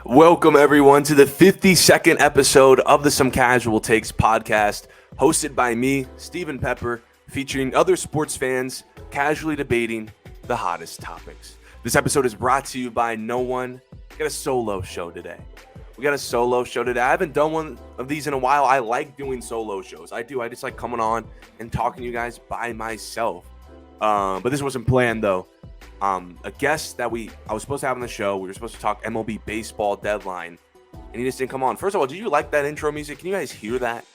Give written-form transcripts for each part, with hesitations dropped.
Welcome, everyone, to the 52nd episode of the Some Casual Takes podcast, hosted by me, Stephen Pepper, featuring other sports fans casually debating the hottest topics. This episode is brought to you by no one. We got a solo show today. I haven't done one of these in a while. I like doing solo shows. I do. I just like coming on and talking to you guys by myself. But this wasn't planned, though. A guest that I was supposed to have on the show. We were supposed to talk MLB baseball deadline, and he just didn't come on. First of all, did you like that intro music? Can you guys hear that?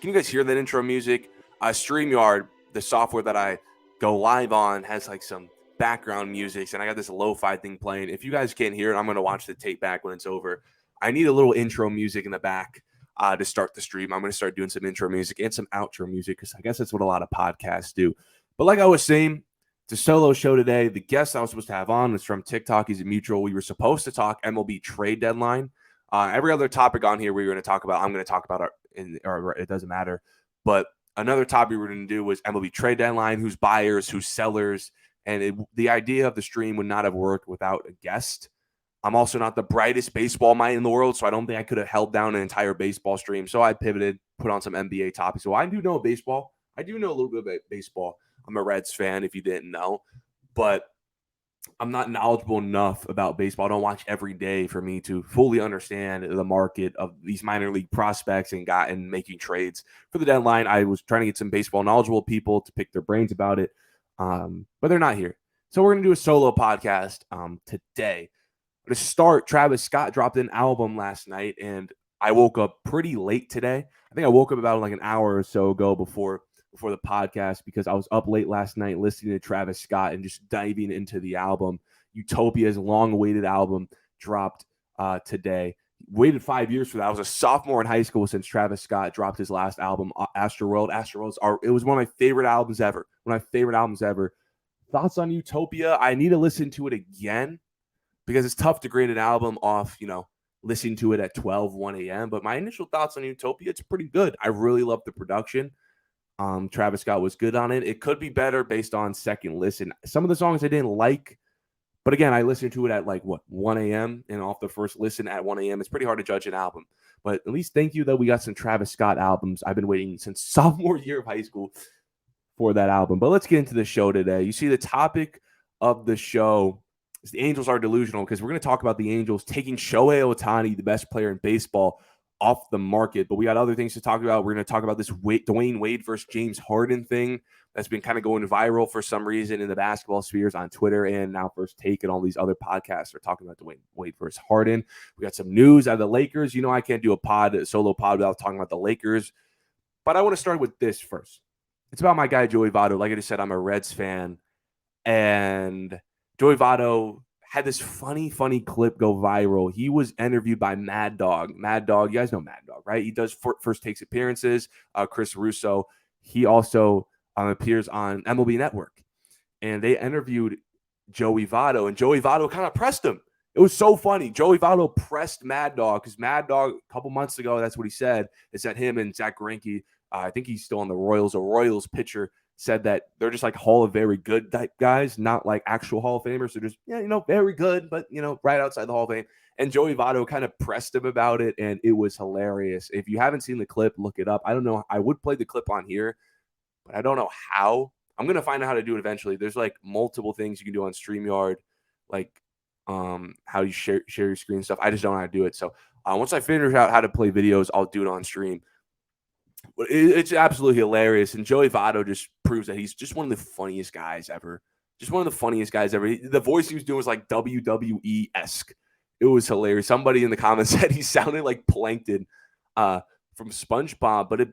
Can you guys hear that intro music? StreamYard, the software that I go live on, has like some background music, and I got this lo-fi thing playing. If you guys can't hear it, I'm going to watch the tape back when it's over. I need a little intro music in the back to start the stream. I'm going to start doing some intro music and some outro music because I guess that's what a lot of podcasts do. But like I was saying, it's a solo show today. The guest I was supposed to have on was from TikTok. He's a mutual. We were supposed to talk MLB trade deadline. Every other topic on here we were going to talk about, I'm going to talk about, or it doesn't matter. But another topic we were going to do was MLB trade deadline, who's buyers, who's sellers. And the idea of the stream would not have worked without a guest. I'm also not the brightest baseball mind in the world, so I don't think I could have held down an entire baseball stream. So I pivoted, put on some NBA topics. So I do know baseball. I do know a little bit about baseball. I'm a Reds fan, if you didn't know, but I'm not knowledgeable enough about baseball. I don't watch every day for me to fully understand the market of these minor league prospects and making trades for the deadline. I was trying to get some baseball knowledgeable people to pick their brains about it, but they're not here. So we're going to do a solo podcast today. To start, Travis Scott dropped an album last night, and I woke up pretty late today. I think I woke up about like an hour or so ago before the podcast because I was up late last night listening to Travis Scott and just diving into the album. Utopia's long-awaited album dropped today. Waited 5 years for that. I was a sophomore in high school since Travis Scott dropped his last album, Astroworld. It was one of my favorite albums ever. Thoughts on Utopia? I need to listen to it again because it's tough to grade an album off, listening to it at 1 a.m. But my initial thoughts on Utopia, it's pretty good. I really love the production. Travis Scott was good on it. It could be better based on second listen. Some of the songs I didn't like, but again, I listened to it at 1 a.m. and off the first listen at 1 a.m. It's pretty hard to judge an album. But at least thank you that we got some Travis Scott albums. I've been waiting since sophomore year of high school for that album. But let's get into the show today. You see, the topic of the show is the Angels are delusional because we're going to talk about the Angels taking Shohei Ohtani, the best player in baseball, off the market. But we got other things to talk about. We're going to talk about this Dwayne Wade versus James Harden thing that's been kind of going viral for some reason in the basketball spheres on Twitter and now First Take and all these other podcasts are talking about Dwayne Wade versus Harden. We got some news out of the Lakers. I can't do a solo pod without talking about the Lakers. But I want to start with this first. It's about my guy, Joey Votto. Like I just said, I'm a Reds fan. And Joey Votto had this funny clip go viral. He was interviewed by Mad Dog. Mad Dog, you guys know Mad Dog, right? He does First Takes appearances. Chris Russo. He also appears on MLB Network. And they interviewed Joey Votto, and Joey Votto kind of pressed him. It was so funny. Joey Votto pressed Mad Dog because Mad Dog, a couple months ago, that's what he said, is that him and Zach Greinke, I think he's still on the Royals, a Royals pitcher, said that they're just like Hall of Very Good type guys, not like actual Hall of Famers. They're just, very good, but, right outside the Hall of Fame. And Joey Votto kind of pressed him about it, and it was hilarious. If you haven't seen the clip, look it up. I don't know. I would play the clip on here, but I don't know how. I'm going to find out how to do it eventually. There's like multiple things you can do on StreamYard, like how you share your screen stuff. I just don't know how to do it. So once I figure out how to play videos, I'll do it on stream. But it's absolutely hilarious. And Joey Votto just proves that he's just one of the funniest guys ever. The voice he was doing was like WWE-esque. It was hilarious. Somebody in the comments said he sounded like Plankton from SpongeBob. But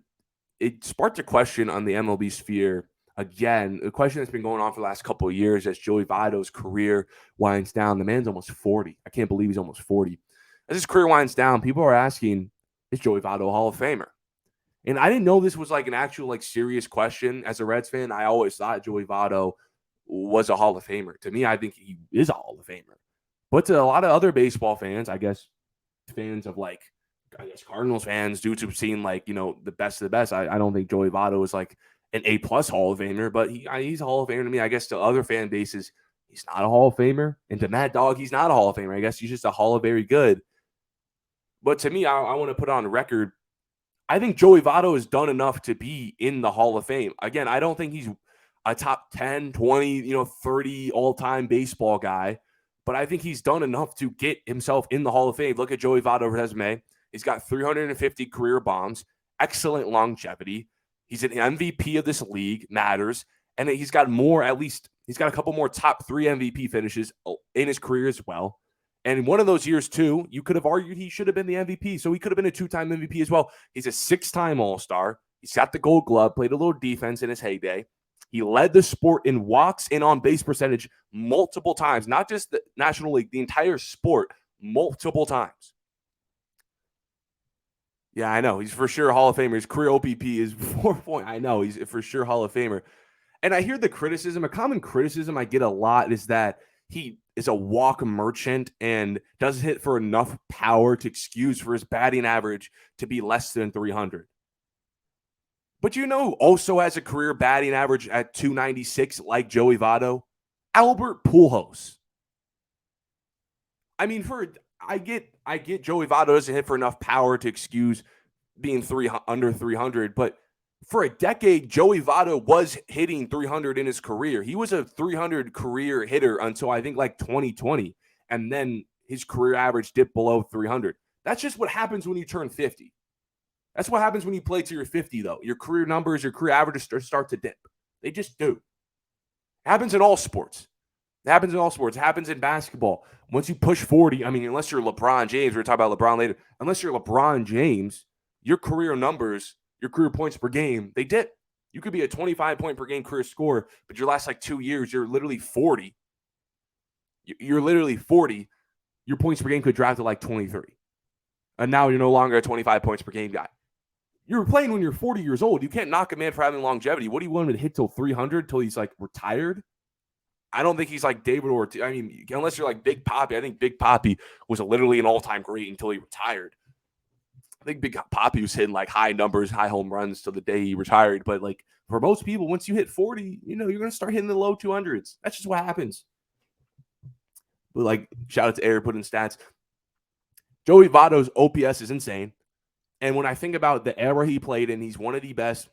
it sparked a question on the MLB sphere. Again, a question that's been going on for the last couple of years as Joey Votto's career winds down. The man's almost 40. I can't believe he's almost 40. As his career winds down, people are asking, is Joey Votto a Hall of Famer? And I didn't know this was like an actual serious question. As a Reds fan, I always thought Joey Votto was a Hall of Famer. To me, I think he is a Hall of Famer. But to a lot of other baseball fans, I guess fans of Cardinals fans, dudes who've seen the best of the best, I don't think Joey Votto is like an A-plus Hall of Famer, but he's a Hall of Famer to me. I guess to other fan bases, he's not a Hall of Famer. And to Mad Dog, he's not a Hall of Famer. I guess he's just a Hall of Very Good. But to me, I want to put on record, I think Joey Votto has done enough to be in the Hall of Fame. Again, I don't think he's a top 10, 20, 30 all-time baseball guy, but I think he's done enough to get himself in the Hall of Fame. Look at Joey Votto's resume. He's got 350 career bombs, excellent longevity. He's an MVP of this league, matters. And he's got he's got a couple more top 3 MVP finishes in his career as well. And in one of those years, too, you could have argued he should have been the MVP. So he could have been a 2-time MVP as well. He's a 6-time All-Star. He's got the Gold Glove, played a little defense in his heyday. He led the sport in walks and on-base percentage multiple times, not just the National League, the entire sport, multiple times. Yeah, I know. He's for sure a Hall of Famer. His career OPP is 4 point. I know. He's for sure Hall of Famer. And I hear the criticism. A common criticism I get a lot is that he is a walk merchant and doesn't hit for enough power to excuse for his batting average to be less than 300. But also has a career batting average at 296 like Joey Votto? Albert Pujols. I mean, I get Joey Votto doesn't hit for enough power to excuse being under 300, but for a decade, Joey Votto was hitting 300 in his career. He was a 300 career hitter until I think like 2020, and then his career average dipped below 300. That's just what happens when you turn 50. That's what happens when you play to your 50, though. Your career numbers, your career averages start to dip. They just do. It happens in all sports. It happens in basketball. Once you push 40, I mean, unless you're LeBron James, we're talking about LeBron later. Unless you're LeBron James, your career numbers, your career points per game, they dip. You could be a 25 point per game career scorer, but your last 2 years, you're literally 40. You're literally 40. Your points per game could drop to 23. And now you're no longer a 25 points per game guy. You were playing when you're 40 years old. You can't knock a man for having longevity. What do you want him to hit till 300 till he's retired? I don't think he's like David Ortiz. I mean, unless you're like Big Papi. I think Big Papi was literally an all-time great until he retired. I think Big Papi was hitting high numbers, high home runs till the day he retired. But for most people, once you hit 40, you're going to start hitting the low 200s. That's just what happens. But shout out to Eric putting stats. Joey Votto's OPS is insane. And when I think about the era he played in, he's one of the best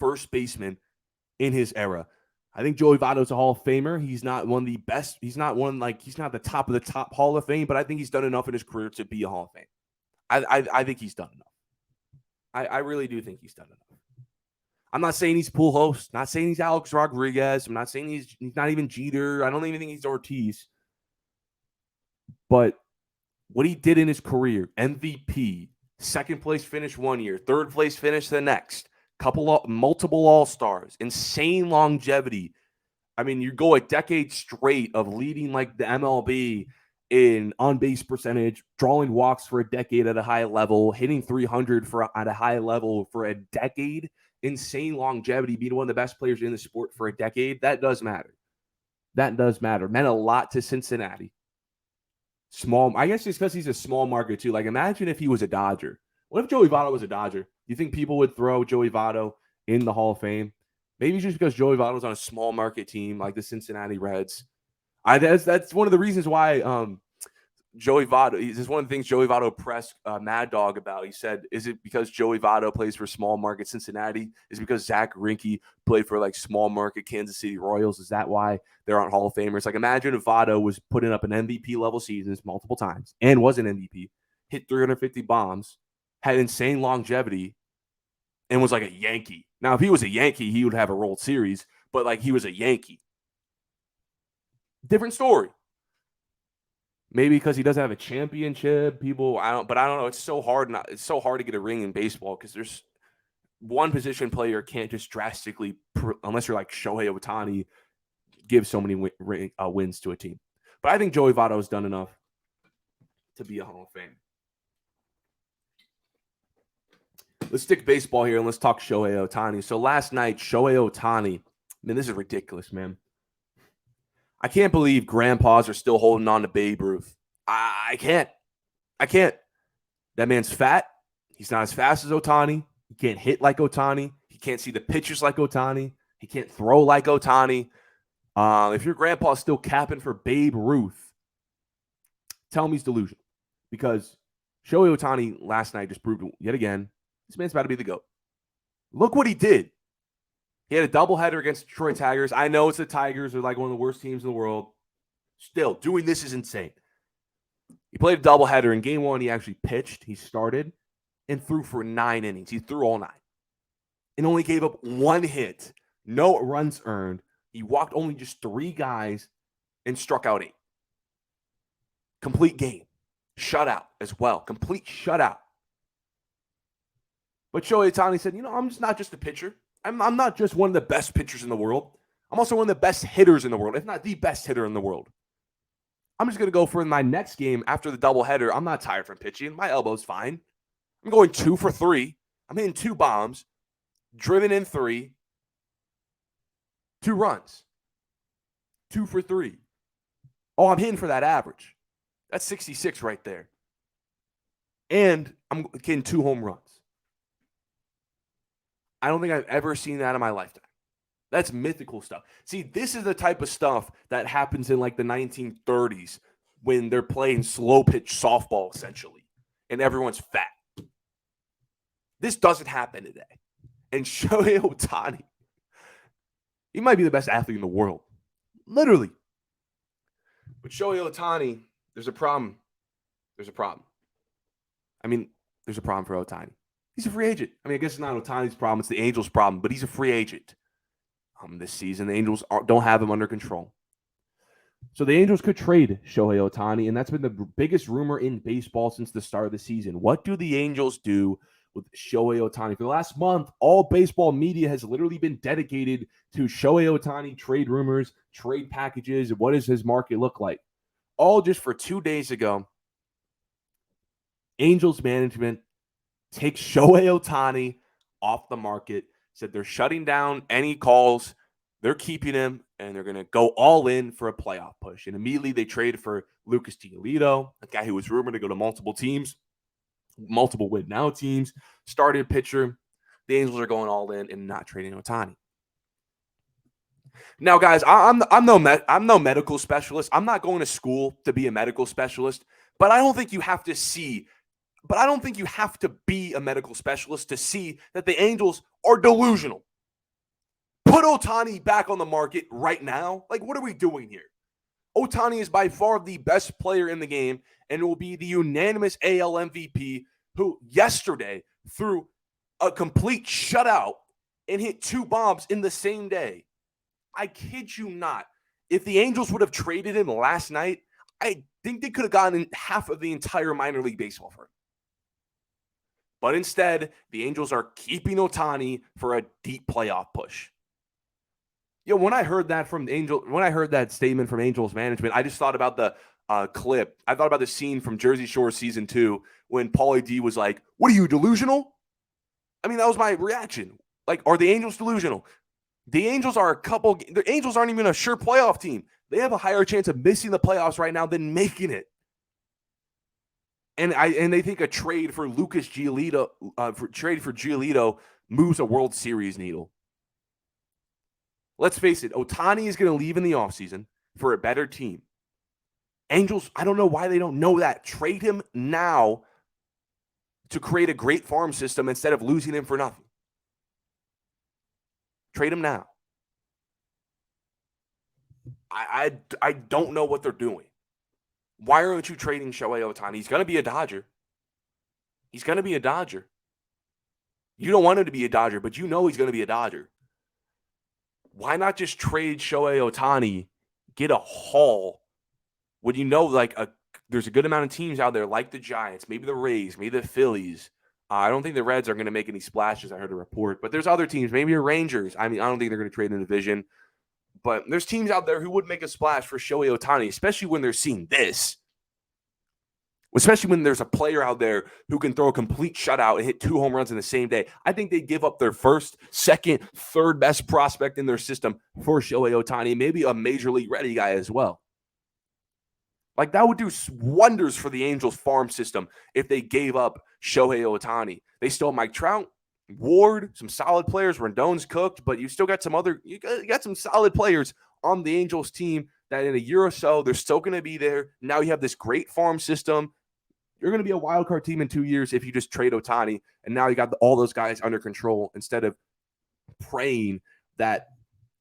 first basemen in his era. I think Joey Votto's a Hall of Famer. He's not one of the best. He's not he's not the top of the top Hall of Fame, but I think he's done enough in his career to be a Hall of Fame. I think he's done enough. I really do think he's done enough. I'm not saying he's Pujols, not saying he's Alex Rodriguez. I'm not saying he's not even Jeter. I don't even think he's Ortiz. But what he did in his career, MVP, second place finish 1 year, third place finish the next, multiple All-Stars, insane longevity. I mean, you go a decade straight of leading the MLB in on-base percentage, drawing walks for a decade at a high level, hitting 300 at a high level for a decade, insane longevity, being one of the best players in the sport for a decade. That does matter. Meant a lot to Cincinnati. I guess it's because he's a small market too. Imagine if he was a Dodger. What if Joey Votto was a Dodger? Do you think people would throw Joey Votto in the Hall of Fame? Maybe just because Joey Votto was on a small market team like the Cincinnati Reds. That's one of the reasons why Joey Votto. This is one of the things Joey Votto pressed Mad Dog about. He said, "Is it because Joey Votto plays for small market Cincinnati? Is it because Zach Greinke played for small market Kansas City Royals? Is that why there aren't Hall of Famers?" Imagine if Votto was putting up an MVP level seasons multiple times and was an MVP, hit 350 bombs, had insane longevity, and was a Yankee. Now, if he was a Yankee, he would have a World Series, but he was a Yankee. Different story. Maybe because he doesn't have a championship. I don't know. It's so hard. It's so hard to get a ring in baseball because there's one position player can't just drastically, unless you're Shohei Ohtani, give so many wins to a team. But I think Joey Votto has done enough to be a Hall of Fame. Let's stick baseball here and let's talk Shohei Ohtani. So last night, Shohei Ohtani, man, this is ridiculous, man. I can't believe grandpas are still holding on to Babe Ruth. I can't. That man's fat. He's not as fast as Ohtani. He can't hit like Ohtani. He can't see the pitches like Ohtani. He can't throw like Ohtani. If your grandpa's still capping for Babe Ruth, tell him he's delusional. Because Shohei Ohtani last night just proved yet again, this man's about to be the GOAT. Look what he did. He had a doubleheader against Detroit Tigers. I know it's the Tigers. They're like one of the worst teams in the world. Still, doing this is insane. He played a doubleheader. In game one, he actually pitched. He started and threw for 9 innings. He threw all 9 and only gave up 1 hit. No runs earned. He walked only just 3 guys and struck out 8. Complete game. Shutout as well. Complete shutout. But Shohei Ohtani said, I'm just not just a pitcher. I'm not just one of the best pitchers in the world. I'm also one of the best hitters in the world, if not the best hitter in the world. I'm just going to go for my next game after the doubleheader. I'm not tired from pitching. My elbow's fine. I'm going 2 for 3. I'm hitting 2 bombs, driven in 3, 2 runs, 2 for 3. Oh, I'm hitting for that average. That's 66 right there. And I'm getting 2 home runs. I don't think I've ever seen that in my lifetime. That's mythical stuff. See, this is the type of stuff that happens in like the 1930s when they're playing slow pitch softball, essentially, and everyone's fat. This doesn't happen today. And Shohei Ohtani, he might be the best athlete in the world. Literally. But Shohei Ohtani, there's a problem. There's a problem. There's a problem for Ohtani. He's a free agent. I guess it's not Ohtani's problem. It's the Angels' problem, but he's a free agent this season. The Angels don't have him under control. So the Angels could trade Shohei Ohtani, and that's been the biggest rumor in baseball since the start of the season. What do the Angels do with Shohei Ohtani? For the last month, all baseball media has literally been dedicated to Shohei Ohtani trade rumors, trade packages, and what does his market look like? All just for 2 days ago, Angels management takes Shohei Ohtani off the market, said they're shutting down any calls, they're keeping him, and they're going to go all in for a playoff push. And immediately they traded for Lucas Giolito, a guy who was rumored to go to multiple teams, multiple win-now teams, started pitcher. The Angels are going all in and not trading Ohtani. Now, guys, I'm no medical specialist. I'm not going to school to be a medical specialist, but I don't think you have to be a medical specialist to see that the Angels are delusional. Put Ohtani back on the market right now. Like, what are we doing here? Ohtani is by far the best player in the game and will be the unanimous AL MVP, who yesterday threw a complete shutout and hit 2 bombs in the same day. I kid you not. If the Angels would have traded him last night, I think they could have gotten half of the entire minor league baseball for him. But instead, the Angels are keeping Ohtani for a deep playoff push. When I heard that statement from Angels management, I just thought about the clip. I thought about the scene from Jersey Shore season 2 when Paulie D was like, "What are you, delusional?" That was my reaction. Like, are the Angels delusional? The Angels the Angels aren't even a sure playoff team. They have a higher chance of missing the playoffs right now than making it. And they think a trade for Lucas Giolito, Giolito moves a World Series needle. Let's face it, Ohtani is going to leave in the offseason for a better team. Angels, I don't know why they don't know that. Trade him now to create a great farm system instead of losing him for nothing. Trade him now. I don't know what they're doing. Why aren't you trading Shohei Ohtani? He's going to be a Dodger. He's going to be a Dodger. You don't want him to be a Dodger, but you know he's going to be a Dodger. Why not just trade Shohei Ohtani, get a haul, when you know there's a good amount of teams out there like the Giants, maybe the Rays, maybe the Phillies. I don't think the Reds are going to make any splashes, I heard a report. But there's other teams, maybe the Rangers. I don't think they're going to trade in the division. But there's teams out there who would make a splash for Shohei Ohtani, especially when they're seeing this. Especially when there's a player out there who can throw a complete shutout and hit 2 home runs in the same day. I think they give up their first, second, third best prospect in their system for Shohei Ohtani, maybe a major league ready guy as well. Like, that would do wonders for the Angels farm system if they gave up Shohei Ohtani. They still have Mike Trout, Ward, some solid players. Rendon's cooked, but you still got you got some solid players on the Angels team that in a year or so, they're still going to be there. Now you have this great farm system. You're going to be a wild card team in 2 years if you just trade Ohtani, and now you got all those guys under control instead of praying that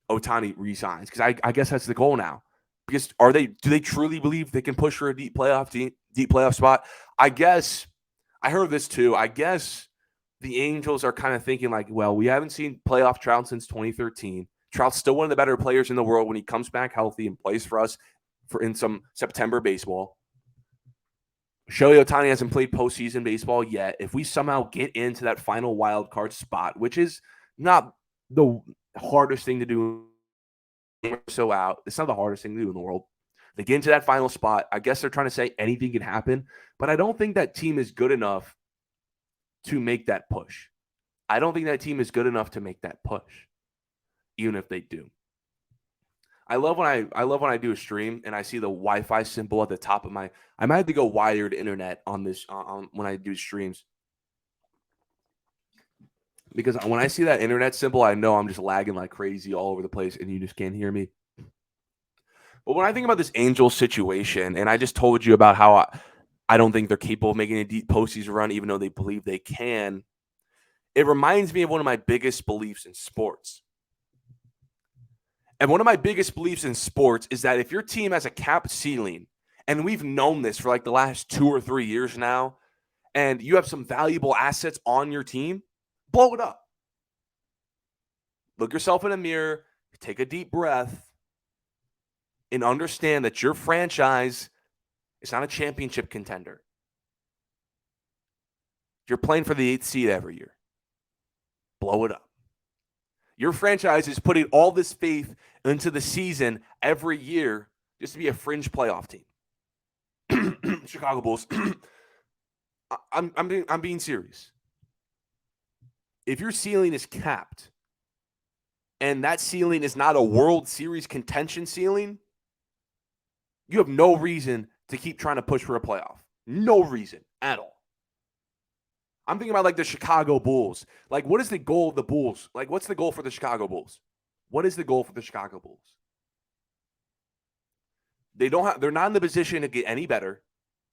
Ohtani resigns. Because I guess that's the goal now. Because do they truly believe they can push for a deep playoff spot? I guess I heard this too. I guess the Angels are kind of thinking like, well, we haven't seen playoff Trout since 2013. Trout's still one of the better players in the world when he comes back healthy and plays for us in some September baseball. Shohei Ohtani hasn't played postseason baseball yet. If we somehow get into that final wild card spot, which is not the hardest thing to do, so out. It's not the hardest thing to do in the world. They get into that final spot. I guess they're trying to say anything can happen, but I don't think that team is good enough to make that push. I don't think that team is good enough to make that push, even if they do. I love when I do a stream and I see the Wi-Fi symbol at the top of my. I might have to go wired internet on this when I do streams, because when I see that internet symbol, I know I'm just lagging like crazy all over the place, and you just can't hear me. But when I think about this Angels situation, and I just told you about how I don't think they're capable of making a deep postseason run, even though they believe they can, it reminds me of one of my biggest beliefs in sports. And one of my biggest beliefs in sports is that if your team has a cap ceiling, and we've known this for like the last 2 or 3 years now, and you have some valuable assets on your team, blow it up. Look yourself in a mirror, take a deep breath, and understand that your franchise is not a championship contender. You're playing for the 8th seed every year. Blow it up. Your franchise is putting all this faith into the season every year just to be a fringe playoff team. Chicago Bulls. I'm being serious. If your ceiling is capped and that ceiling is not a World Series contention ceiling, you have no reason to keep trying to push for a playoff. No reason at all. I'm thinking about like the Chicago Bulls. Like, what is the goal of the Bulls? Like, what's the goal for the Chicago Bulls? What is the goal for the Chicago Bulls? They're not in the position to get any better,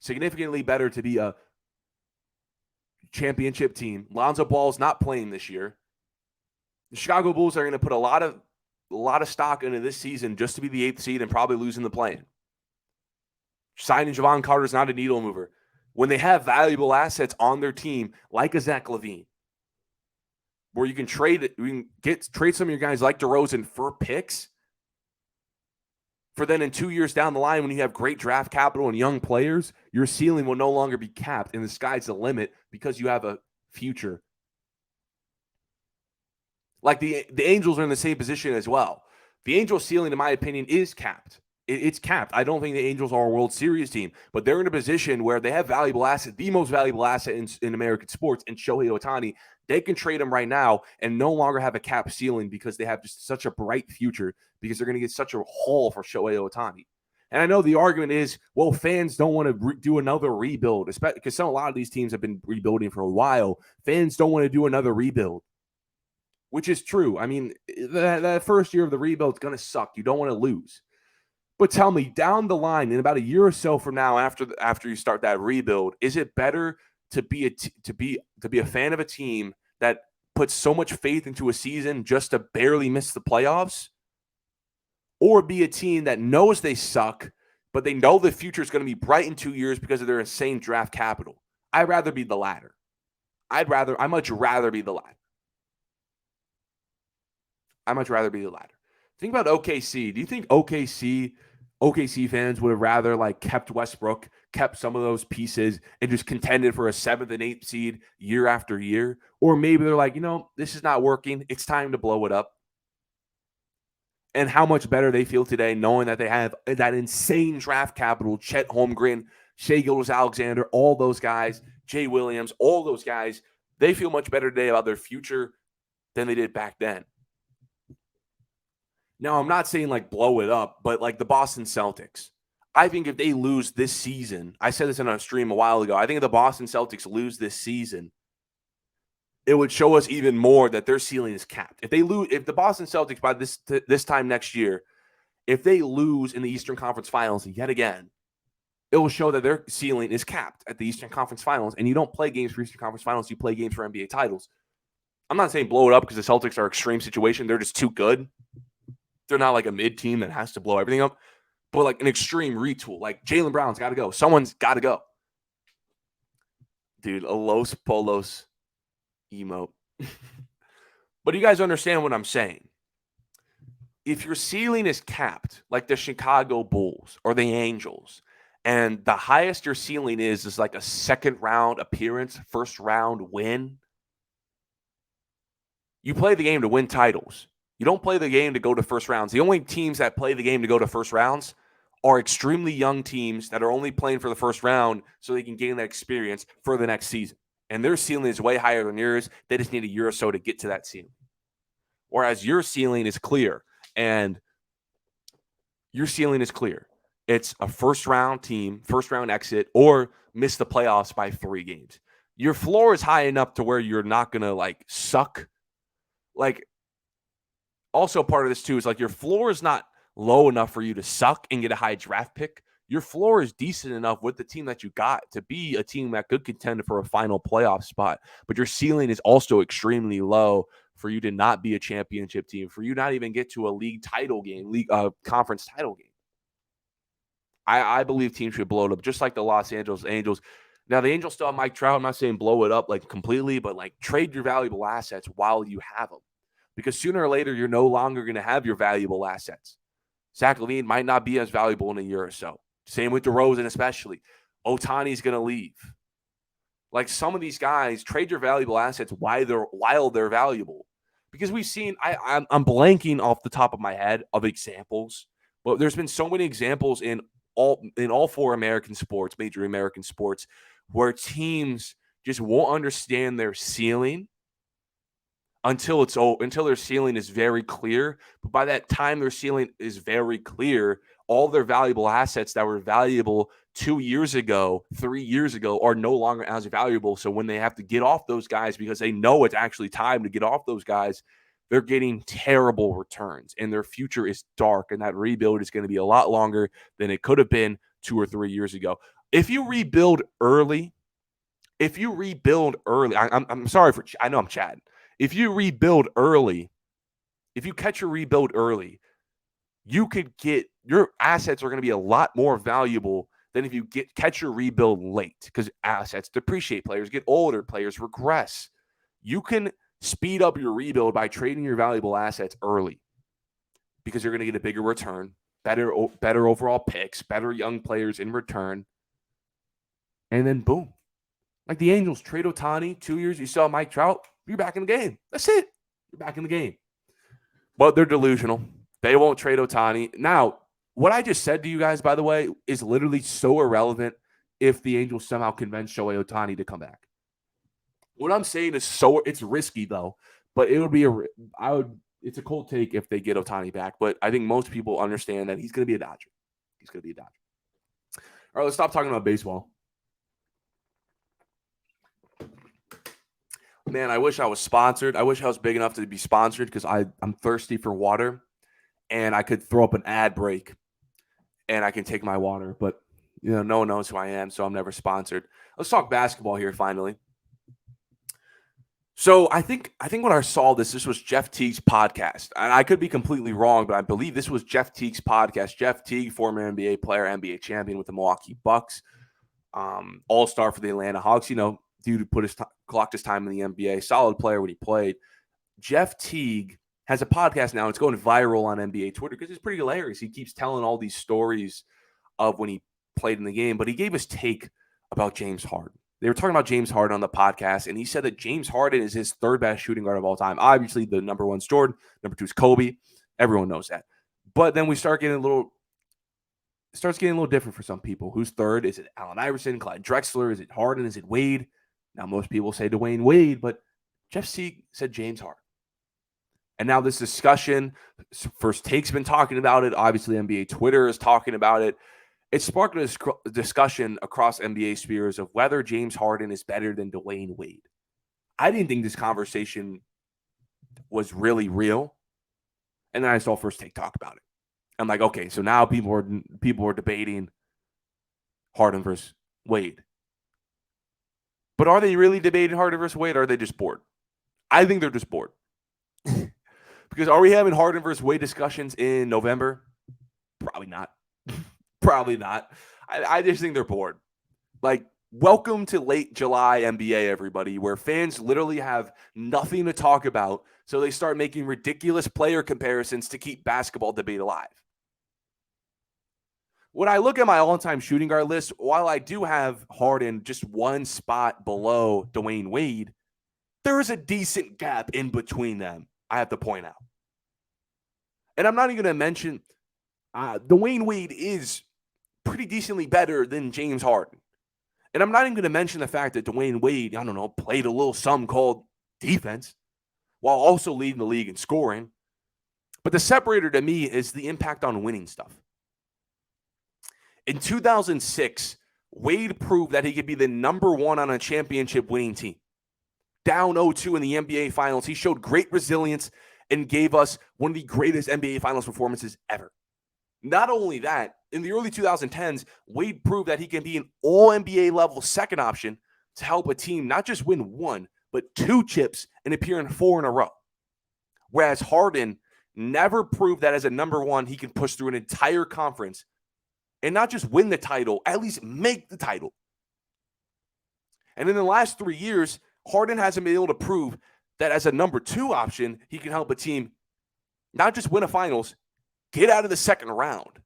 significantly better to be a championship team. Lonzo Ball's not playing this year. The Chicago Bulls are going to put a lot of stock into this season just to be the 8th seed and probably losing the play-in. Signing Javon Carter is not a needle mover. When they have valuable assets on their team, like a Zach LaVine, where you can trade some of your guys like DeRozan for picks, for then in 2 years down the line, when you have great draft capital and young players, your ceiling will no longer be capped, and the sky's the limit because you have a future. Like the Angels are in the same position as well. The Angels' ceiling, in my opinion, is capped. It's capped. I don't think the Angels are a World Series team, but they're in a position where they have valuable asset, the most valuable asset in American sports, and Shohei Ohtani. They can trade him right now and no longer have a cap ceiling because they have just such a bright future because they're going to get such a haul for Shohei Ohtani. And I know the argument is, well, fans don't want to do another rebuild, especially because a lot of these teams have been rebuilding for a while. Fans don't want to do another rebuild, which is true. I mean, that first year of the rebuild is going to suck. You don't want to lose. But tell me, down the line, in about a year or so from now, after you start that rebuild, is it better to be a fan of a team that puts so much faith into a season just to barely miss the playoffs, or be a team that knows they suck, but they know the future is going to be bright in 2 years because of their insane draft capital? I'd rather be the latter. I'd much rather be the latter. I'd much rather be the latter. Think about OKC. Do you think OKC fans would have rather like kept Westbrook, kept some of those pieces, and just contended for a 7th and 8th seed year after year? Or maybe they're like, this is not working. It's time to blow it up. And how much better they feel today knowing that they have that insane draft capital, Chet Holmgren, Shai Gilgeous-Alexander, all those guys, Jay Williams, all those guys. They feel much better today about their future than they did back then. Now, I'm not saying like blow it up, but like the Boston Celtics. I think if they lose this season, I said this in a stream a while ago, I think if the Boston Celtics lose this season, it would show us even more that their ceiling is capped. If the Boston Celtics by this time next year, if they lose in the Eastern Conference Finals yet again, it will show that their ceiling is capped at the Eastern Conference Finals. And you don't play games for Eastern Conference Finals. You play games for NBA titles. I'm not saying blow it up because the Celtics are an extreme situation. They're just too good. They're not like a mid team that has to blow everything up. But like an extreme retool. Like Jaylen Brown's got to go. Someone's got to go. Dude, a Los Polos emote. But you guys understand what I'm saying. If your ceiling is capped, like the Chicago Bulls or the Angels, and the highest your ceiling is like a second round appearance, first round win, you play the game to win titles. You don't play the game to go to first rounds. The only teams that play the game to go to first rounds are extremely young teams that are only playing for the first round so they can gain that experience for the next season. And their ceiling is way higher than yours. They just need a year or so to get to that ceiling. Whereas your ceiling is clear. And your ceiling is clear. It's a first-round team, first-round exit, or miss the playoffs by 3 games. Your floor is high enough to where you're not going to, like, suck. Like, also part of this, too, is, like, your floor is not low enough for you to suck and get a high draft pick. Your floor is decent enough with the team that you got to be a team that could contend for a final playoff spot. But your ceiling is also extremely low for you to not be a championship team, for you not even get to a league title game, conference title game. I believe teams should blow it up, just like the Los Angeles Angels. Now, the Angels still have Mike Trout. I'm not saying blow it up like completely, but like trade your valuable assets while you have them. Because sooner or later, you're no longer going to have your valuable assets. Zach LaVine might not be as valuable in a year or so. Same with DeRozan especially. Ohtani's going to leave. Like some of these guys, trade your valuable assets while they're valuable. Because we've seen, I'm blanking off the top of my head of examples, but there's been so many examples in all 4 American sports, major American sports, where teams just won't understand their ceiling until their ceiling is very clear. But by that time their ceiling is very clear, all their valuable assets that were valuable 2 years ago, 3 years ago are no longer as valuable. So when they have to get off those guys because they know it's actually time to get off those guys, they're getting terrible returns and their future is dark. And that rebuild is going to be a lot longer than it could have been 2 or 3 years ago. If you rebuild early, I'm sorry for, I know I'm chatting. If you rebuild early, if you catch your rebuild early, you could get your assets are going to be a lot more valuable than if you catch your rebuild late because assets depreciate, players get older, players regress. You can speed up your rebuild by trading your valuable assets early because you're going to get a bigger return, better overall picks, better young players in return, and then boom. Like the Angels trade Ohtani, 2 years, you saw Mike Trout, you're back in the game. That's it. You're back in the game. But they're delusional. They won't trade Ohtani. Now, what I just said to you guys, by the way, is literally so irrelevant if the Angels somehow convince Shohei Ohtani to come back. What I'm saying is it's risky though, but it's a cold take if they get Ohtani back, but I think most people understand that he's going to be a Dodger. All right, let's stop talking about baseball. Man, I wish I was sponsored. I wish I was big enough to be sponsored because I'm thirsty for water and I could throw up an ad break and I can take my water. But, no one knows who I am, so I'm never sponsored. Let's talk basketball here finally. So I think when I saw this was Jeff Teague's podcast. And I could be completely wrong, but I believe this was Jeff Teague's podcast. Jeff Teague, former NBA player, NBA champion with the Milwaukee Bucks, all-star for the Atlanta Hawks, dude who clocked his time in the NBA, solid player when he played. Jeff Teague has a podcast now. It's going viral on NBA Twitter because it's pretty hilarious. He keeps telling all these stories of when he played in the game, but he gave his take about James Harden. They were talking about James Harden on the podcast, and he said that James Harden is his 3rd best shooting guard of all time. Obviously, the number 1's Jordan, number 2 is Kobe. Everyone knows that. But then we start getting a little different for some people. Who's 3rd? Is it Allen Iverson, Clyde Drexler? Is it Harden? Is it Wade? Now, most people say Dwayne Wade, but Jeff Teague said James Harden. And now this discussion, First Take's been talking about it. Obviously, NBA Twitter is talking about it. It sparked a discussion across NBA spheres of whether James Harden is better than Dwayne Wade. I didn't think this conversation was really real. And then I saw First Take talk about it. I'm like, okay, so now people are debating Harden versus Wade. But are they really debating Harden versus Wade, or are they just bored? I think they're just bored. Because are we having Harden versus Wade discussions in November? Probably not. Probably not. I just think they're bored. Like, welcome to late July NBA, everybody, where fans literally have nothing to talk about, so they start making ridiculous player comparisons to keep basketball debate alive. When I look at my all-time shooting guard list, while I do have Harden just one spot below Dwayne Wade, there is a decent gap in between them, I have to point out. And I'm not even going to mention Dwayne Wade is pretty decently better than James Harden. And I'm not even going to mention the fact that Dwayne Wade, I don't know, played a little something called defense while also leading the league in scoring. But the separator to me is the impact on winning stuff. In 2006, Wade proved that he could be the number one on a championship winning team. Down 0-2 in the NBA Finals, he showed great resilience and gave us one of the greatest NBA Finals performances ever. Not only that, in the early 2010s, Wade proved that he can be an all-NBA level second option to help a team not just win one, but 2 chips and appear in 4 in a row. Whereas Harden never proved that as a number one, he can push through an entire conference and not just win the title, at least make the title. And in the last 3 years, Harden hasn't been able to prove that as a number 2 option, he can help a team not just win a finals, get out of the second round.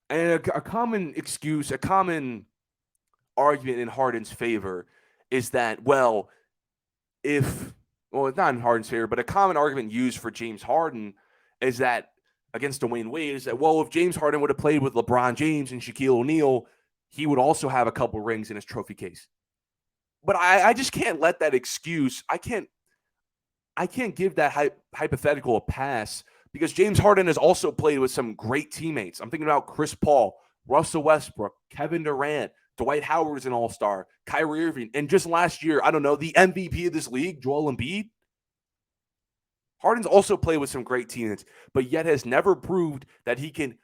And a common excuse, a common argument in Harden's favor is that, it's not in Harden's favor, but a common argument used for James Harden is that against Dwayne Wade is that, if James Harden would have played with LeBron James and Shaquille O'Neal, he would also have a couple rings in his trophy case. But I just can't let that excuse, I can't give that hypothetical a pass because James Harden has also played with some great teammates. I'm thinking about Chris Paul, Russell Westbrook, Kevin Durant, Dwight Howard's an all-star, Kyrie Irving, and just last year, I don't know, the MVP of this league, Joel Embiid. Harden's also played with some great teammates, but yet has never proved that he can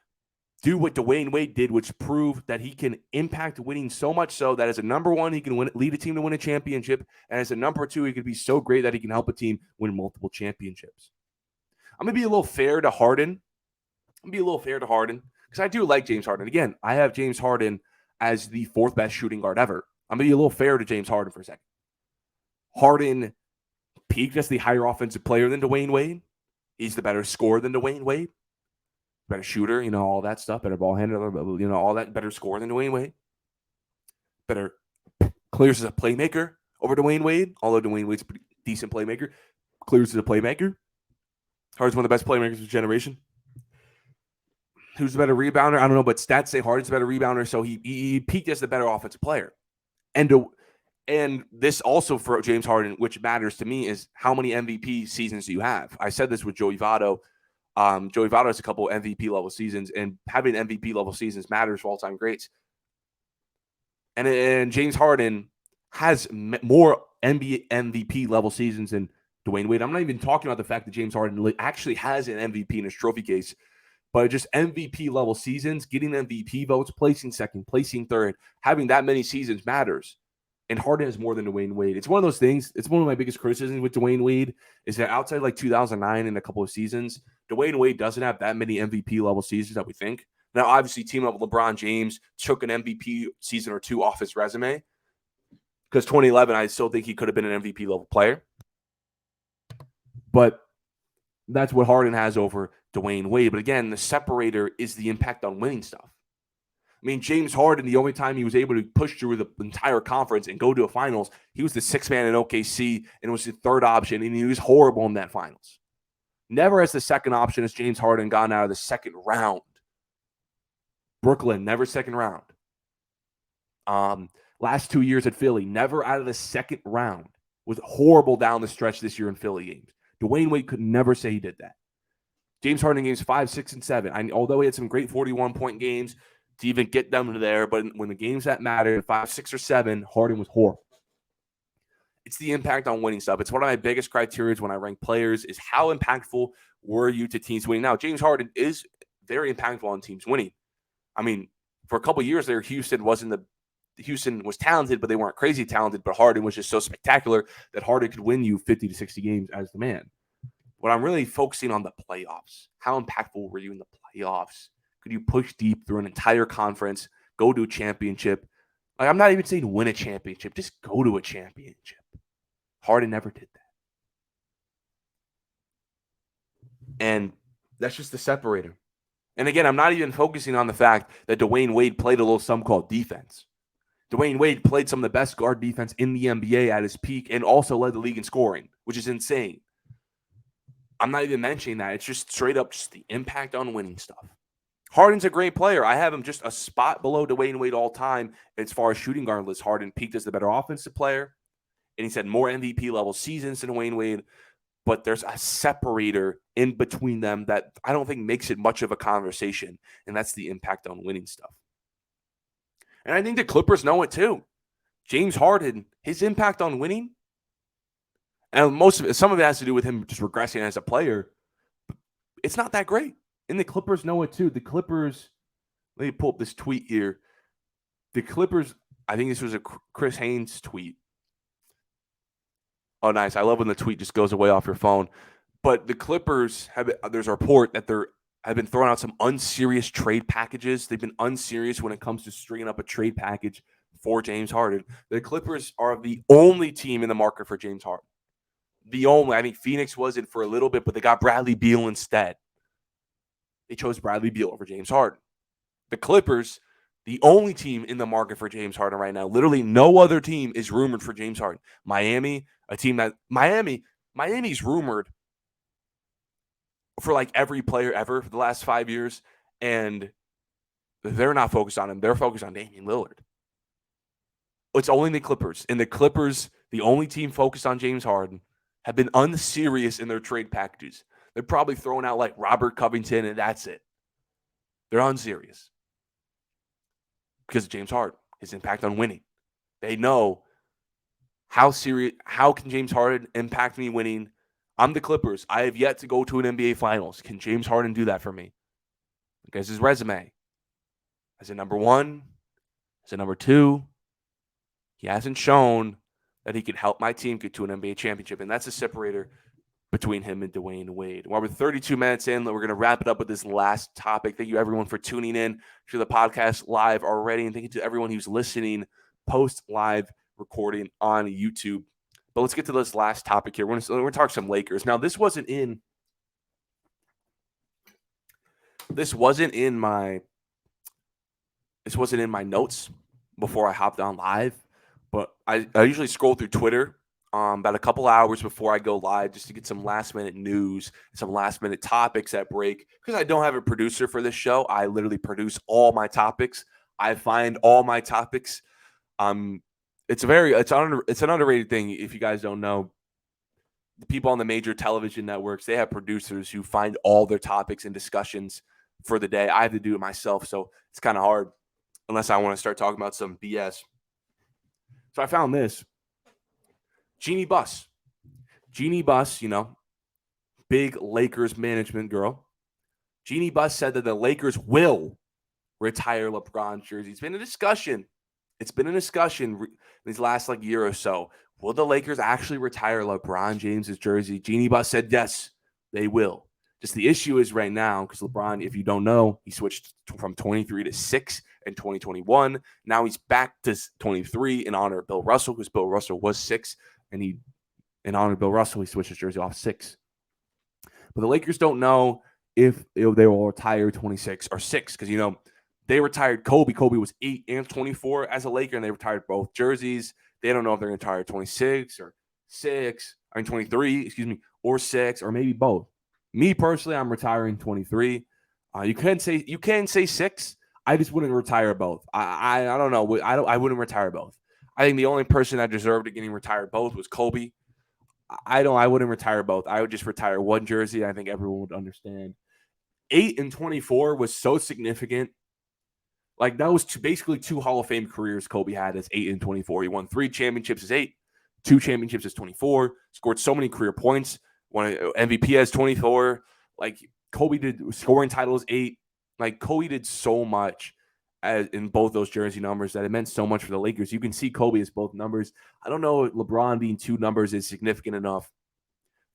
do what Dwayne Wade did, which proved that he can impact winning so much so that as a number one, he can lead a team to win a championship, and as a number 2, he could be so great that he can help a team win multiple championships. I'm going to be a little fair to Harden. Because I do like James Harden. Again, I have James Harden as the 4th best shooting guard ever. I'm going to be a little fair to James Harden for a second. Harden peaked as the higher offensive player than Dwayne Wade. He's the better scorer than Dwayne Wade. Better shooter, all that stuff. Better ball handler, all that. Better scorer than Dwayne Wade. Better clears as a playmaker over Dwayne Wade. Although Dwayne Wade's a pretty decent playmaker. Clears as a playmaker. Harden's one of the best playmakers of his generation. Who's the better rebounder? I don't know, but stats say Harden's a better rebounder, so he peaked as the better offensive player. And this also for James Harden, which matters to me, is how many MVP seasons do you have? I said this with Joey Votto. Joey Votto has a couple MVP level seasons, and having MVP level seasons matters for all-time greats. And James Harden has more NBA MVP level seasons than Dwayne Wade. I'm not even talking about the fact that James Harden actually has an MVP in his trophy case, but just MVP level seasons, getting MVP votes, placing second, placing third, having that many seasons matters. And Harden has more than Dwayne Wade. It's one of those things. It's one of my biggest criticisms with Dwayne Wade is that outside like 2009 and a couple of seasons, Dwayne Wade doesn't have that many MVP level seasons that we think. Now, obviously, team up with LeBron James took an MVP season or 2 off his resume because 2011, I still think he could have been an MVP level player. But that's what Harden has over Dwayne Wade. But again, the separator is the impact on winning stuff. I mean, James Harden, the only time he was able to push through the entire conference and go to a finals, he was the 6th man in OKC and was the 3rd option, and he was horrible in that finals. Never as the 2nd option has James Harden gone out of the 2nd round. Brooklyn, never 2nd round. Last 2 years at Philly, never out of the 2nd round. Was horrible down the stretch this year in Philly games. Dwayne Wade could never say he did that. James Harden games 5, 6, and 7. Although he had some great 41-point games to even get them to there, but when the games that mattered, 5, 6, or 7, Harden was horrible. It's the impact on winning stuff. It's one of my biggest criteria when I rank players is how impactful were you to teams winning. Now, James Harden is very impactful on teams winning. I mean, for a couple of years there, Houston was talented, but they weren't crazy talented. But Harden was just so spectacular that Harden could win you 50 to 60 games as the man. What I'm really focusing on the playoffs. How impactful were you in the playoffs? Could you push deep through an entire conference, go to a championship? Like, I'm not even saying win a championship. Just go to a championship. Harden never did that. And that's just the separator. And again, I'm not even focusing on the fact that Dwayne Wade played a little something called defense. Dwayne Wade played some of the best guard defense in the NBA at his peak and also led the league in scoring, which is insane. I'm not even mentioning that. It's just straight up just the impact on winning stuff. Harden's a great player. I have him just a spot below Dwayne Wade all time as far as shooting guard list. Harden peaked as the better offensive player, and he's had more MVP level seasons than Dwayne Wade. But there's a separator in between them that I don't think makes it much of a conversation, and that's the impact on winning stuff. And I think the Clippers know it too. James Harden, his impact on winning, and some of it has to do with him just regressing as a player. It's not that great. And the Clippers know it too. The Clippers, let me pull up this tweet here. The Clippers, I think this was a Chris Haynes tweet. Oh, nice. I love when the tweet just goes away off your phone. But the Clippers, there's a report that have been throwing out some unserious trade packages. They've been unserious when it comes to stringing up a trade package for James Harden. The Clippers are the only team in the market for James Harden. The only. I think Phoenix was it for a little bit, but they got Bradley Beal instead. They chose Bradley Beal over James Harden. The Clippers, the only team in the market for James Harden right now. Literally no other team is rumored for James Harden. Miami's rumored for like every player ever for the last 5 years, and they're not focused on him. They're focused on Damian Lillard. It's only the Clippers. And the Clippers, the only team focused on James Harden, have been unserious in their trade packages. They're probably throwing out like Robert Covington, and that's it. They're unserious because of James Harden, his impact on winning. They know how can James Harden impact me winning. I'm the Clippers. I have yet to go to an NBA Finals. Can James Harden do that for me? Because his resume, as a number one, as a number two, he hasn't shown that he could help my team get to an NBA championship, and that's a separator between him and Dwayne Wade. While we're 32 minutes in, we're going to wrap it up with this last topic. Thank you, everyone, for tuning in to the podcast live already, and thank you to everyone who's listening post-live recording on YouTube. But let's get to this last topic here. We're going to talk some Lakers. Now, this wasn't in my notes before I hopped on live, but I usually scroll through Twitter about a couple hours before I go live just to get some last-minute news, some last-minute topics that break. Because I don't have a producer for this show, I literally produce all my topics. I find all my topics. It's an underrated thing. If you guys don't know, the people on the major television networks, they have producers who find all their topics and discussions for the day. I have to do it myself, so it's kind of hard unless I want to start talking about some BS. So I found this. Jeannie Buss, big Lakers management girl. Jeannie Buss said that the Lakers will retire LeBron's jersey. It's been a discussion these last year or so. Will the Lakers actually retire LeBron James's jersey? Jeannie Buss said yes, they will. Just the issue is right now, because LeBron, if you don't know, he switched from 23 to 6 in 2021. Now he's back to 23 in honor of Bill Russell, because Bill Russell was 6, and in honor of Bill Russell, he switched his jersey off 6. But the Lakers don't know if they will retire 26 or 6, because, they retired Kobe. Kobe was 8 and 24 as a Laker, and they retired both jerseys. They don't know if they're going to retire 26 or 23, or 6, or maybe both. Me personally, I'm retiring 23. You can say 6. I just wouldn't retire both. I don't know. I wouldn't retire both. I think the only person that deserved getting retired both was Kobe. I wouldn't retire both. I would just retire one jersey. I think everyone would understand. 8 and 24 was so significant. That was basically 2 Hall of Fame careers Kobe had as 8 and 24. He won 3 championships as 8, 2 championships as 24, scored so many career points, won an MVP as 24. Like Kobe did scoring titles 8. Like Kobe did so much in both those jersey numbers that it meant so much for the Lakers. You can see Kobe as both numbers. I don't know if LeBron being 2 numbers is significant enough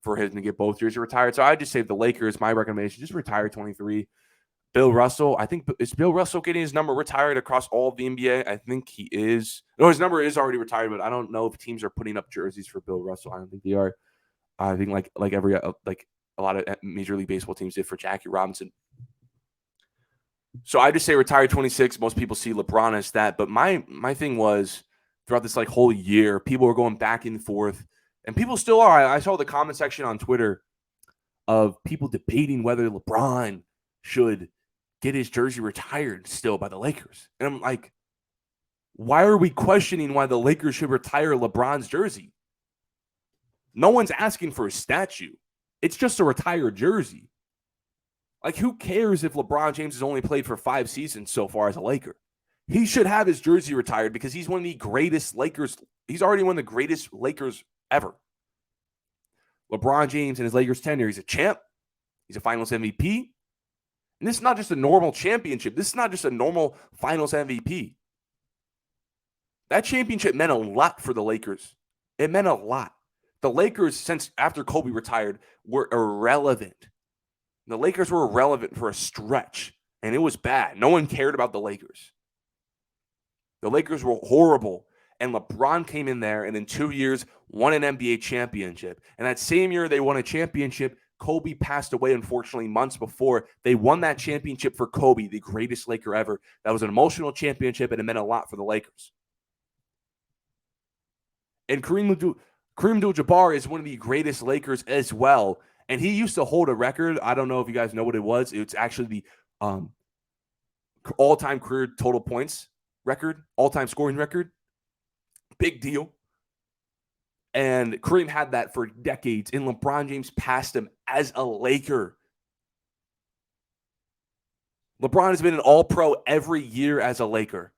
for him to get both jerseys retired. So I just say the Lakers, my recommendation, just retire 23. Bill Russell, I think, is Bill Russell getting his number retired across all of the NBA? I think he is. No, his number is already retired, but I don't know if teams are putting up jerseys for Bill Russell. I don't think they are. I think like every like a lot of Major League Baseball teams did for Jackie Robinson. So I just say retire 26. Most people see LeBron as that, but my thing was throughout this like whole year, people were going back and forth, and people still are. I saw the comment section on Twitter of people debating whether LeBron should get his jersey retired still by the Lakers. And I'm like, why are we questioning why the Lakers should retire LeBron's jersey? No one's asking for a statue. It's just a retired jersey. Like, who cares if LeBron James has only played for 5 seasons so far as a Laker? He should have his jersey retired because he's one of the greatest Lakers. He's already one of the greatest Lakers ever. LeBron James in his Lakers tenure, he's a champ. He's a Finals MVP. And this is not just a normal championship. This is not just a normal Finals MVP. That championship meant a lot for the Lakers. It meant a lot. The Lakers, since after Kobe retired, were irrelevant. The Lakers were irrelevant for a stretch, and it was bad. No one cared about the Lakers. The Lakers were horrible, and LeBron came in there and in 2 years won an NBA championship. And that same year they won a championship, Kobe passed away, unfortunately, months before. They won that championship for Kobe, the greatest Laker ever. That was an emotional championship, and it meant a lot for the Lakers. And Kareem Abdul-Jabbar is one of the greatest Lakers as well. And he used to hold a record. I don't know if you guys know what it was. It's actually the all-time career total points record, all-time scoring record. Big deal. And Kareem had that for decades, and LeBron James passed him as a Laker. LeBron has been an all-pro every year as a Laker.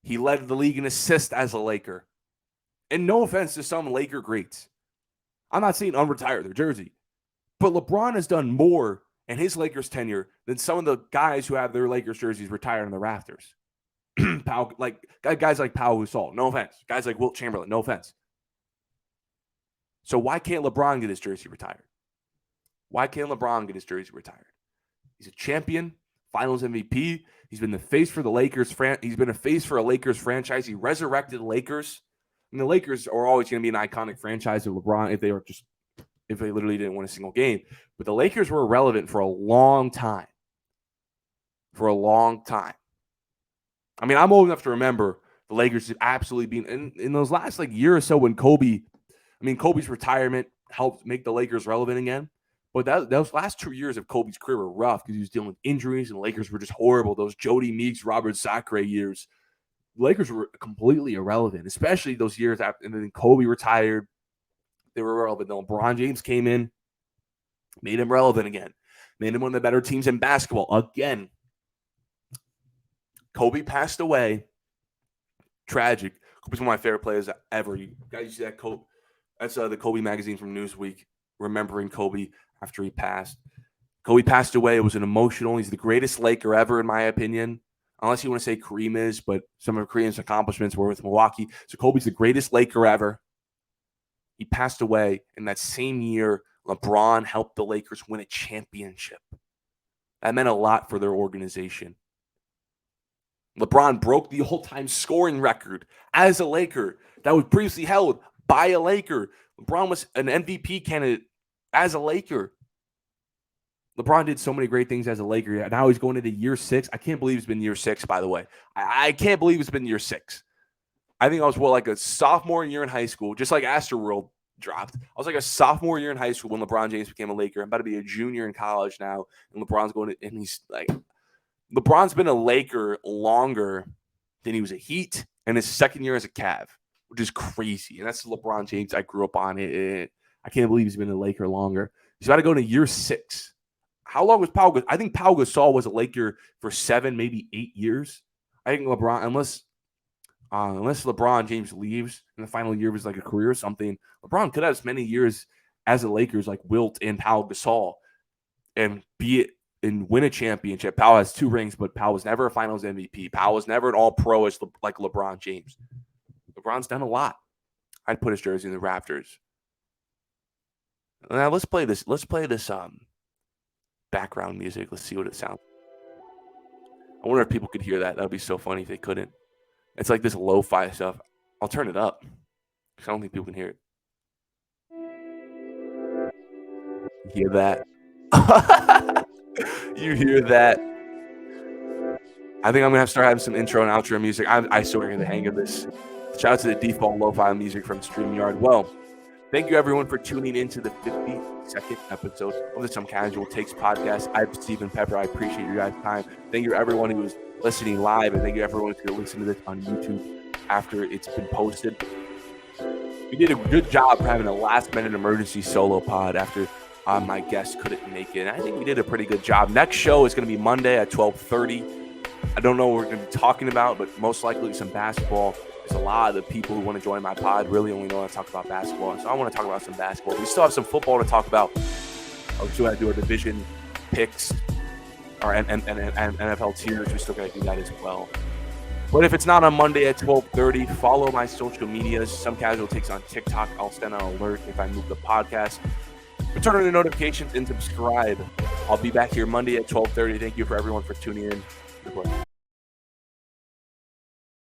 He led the league in assists as a Laker. And no offense to some Laker greats. I'm not saying unretire their jersey. But LeBron has done more in his Lakers tenure than some of the guys who have their Lakers jerseys retired in the rafters. Guys like Pau Gasol, no offense. Guys like Wilt Chamberlain, no offense. So why can't LeBron get his jersey retired? Why can't LeBron get his jersey retired? He's a champion, Finals MVP. He's been the face for the Lakers. He's been a face for a Lakers franchise. He resurrected Lakers. And the Lakers are always going to be an iconic franchise of LeBron if they literally didn't win a single game. But the Lakers were irrelevant for a long time. For a long time. I mean, I'm old enough to remember the Lakers absolutely being in those last year or so when Kobe's retirement helped make the Lakers relevant again. But those last 2 years of Kobe's career were rough because he was dealing with injuries and the Lakers were just horrible. Those Jody Meeks, Robert Sacre years. The Lakers were completely irrelevant, especially those years after. And then Kobe retired. They were relevant. Then LeBron James came in, made him relevant again. Made him one of the better teams in basketball again. Kobe passed away. Tragic. Kobe's one of my favorite players ever. You guys see that Kobe? That's the Kobe magazine from Newsweek, remembering Kobe after he passed. Kobe passed away. It was an emotional. He's the greatest Laker ever, in my opinion. Unless you want to say Kareem is, but some of Kareem's accomplishments were with Milwaukee. So Kobe's the greatest Laker ever. He passed away. In that same year, LeBron helped the Lakers win a championship. That meant a lot for their organization. LeBron broke the all-time scoring record as a Laker that was previously held by a Laker. LeBron was an MVP candidate as a Laker. LeBron did so many great things as a Laker. Now he's going into year 6. I can't believe it's been year 6, by the way. I can't believe it's been year 6. I think I was, a sophomore year in high school, just like Astroworld dropped. I was like a sophomore year in high school when LeBron James became a Laker. I'm about to be a junior in college now, and LeBron's been a Laker longer than he was a Heat, and his second year as a Cav, which is crazy. And that's LeBron James I grew up on. I can't believe he's been a Laker longer. He's about to go to year 6. How long was Pau Gasol? I think Pau Gasol was a Laker for 7, maybe 8 years. I think LeBron, Unless LeBron James leaves in the final year of his like a career or something, LeBron could have as many years as the Lakers like Wilt and Pau Gasol and be it and win a championship. Pau has 2 rings, but Pau was never a Finals MVP. Pau was never an All-Pro as like LeBron James. LeBron's done a lot. I'd put his jersey in the rafters. Now let's play this. Let's play this background music. Let's see what it sounds. I wonder if people could hear that. That would be so funny if they couldn't. It's like this lo-fi stuff. I'll turn it up because I don't think people can hear it. You hear that? You hear that? I think I'm gonna have to start having some intro and outro music. I still get the hang of this. Shout out to the default lo-fi music from StreamYard. Well, thank you everyone for tuning into the 52nd episode of the Some Casual Takes podcast. I'm Stephen Pepper. I appreciate your guys' time. Thank you to everyone who was listening live, and thank you to everyone who's going to listen to this on YouTube after it's been posted. We did a good job for having a last-minute emergency solo pod after my guest couldn't make it. And I think we did a pretty good job. Next show is going to be Monday at 12:30. I don't know what we're going to be talking about, but most likely some basketball. There's a lot of the people who want to join my pod really only know how to talk about basketball. So I want to talk about some basketball. We still have some football to talk about. We still got to do our division picks, our NFL tiers. We still got to do that as well. But if it's not on Monday at 12:30, follow my social medias. Some Casual Takes on TikTok. I'll send an alert if I move the podcast. But turn on the notifications and subscribe. I'll be back here Monday at 12:30. Thank you for everyone for tuning in. Goodbye.